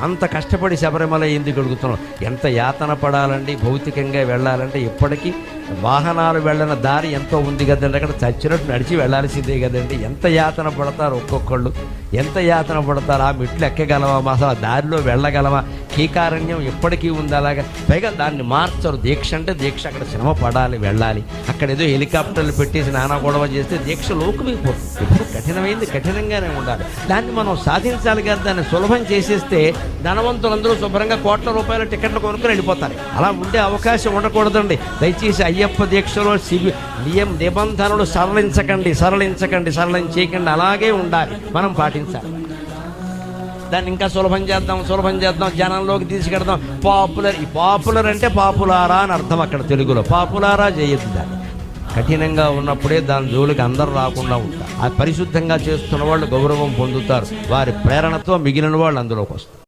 అంత కష్టపడి శబరిమల ఎందుకు అడుగుతున్నాం? ఎంత యాతన పడాలండి భౌతికంగా వెళ్ళాలంటే. ఇప్పటికీ వాహనాలు వెళ్ళిన దారి ఎంతో ఉంది కదండి, అక్కడ చచ్చినట్టు నడిచి వెళ్ళాల్సిందే కదండి. ఎంత యాతన పడతారు ఒక్కొక్కళ్ళు, ఎంత యాతన పడతారు. ఆ మెట్లు ఎక్కగలమా, అసలు ఆ దారిలో వెళ్ళగలమా? కీకారణ్యం ఇప్పటికీ ఉంది అలాగా. పైగా దాన్ని మార్చరు. దీక్ష అంటే దీక్ష, అక్కడ శ్రమ పడాలి, వెళ్ళాలి. అక్కడ ఏదో హెలికాప్టర్లు పెట్టేసి నానా గొడవ చేస్తే దీక్ష లోకుమైపోతుంది. ఎప్పుడు కఠినమైంది కఠినంగానే ఉండాలి. దాన్ని మనం సాధించాలి కదా. దాన్ని సులభం చేసేస్తే ధనవంతులందరూ శుభ్రంగా కోట్ల రూపాయల టికెట్లు కొనుక్కొని వెళ్ళిపోతారు. అలా ఉండే అవకాశం ఉండకూడదండి. దయచేసి అయ్యప్ప దీక్షలో నిబంధనలు సరళించకండి, సరళం చేయకండి. అలాగే ఉండాలి, మనం పాటించాలి. దాన్ని ఇంకా సులభం చేద్దాం, జనంలోకి తీసుకెడదాం. పాపులర్ అంటే పాపులారా అని అర్థం అక్కడ తెలుగులో. పాపులారా చేయొద్దు. దాన్ని కఠినంగా ఉన్నప్పుడే దాని జోలికి అందరూ రాకుండా ఉంటారు. ఆ పరిశుద్ధంగా చేస్తున్న వాళ్ళు గౌరవం పొందుతారు. వారి ప్రేరణతో మిగిలిన వాళ్ళు అందులోకి వస్తారు.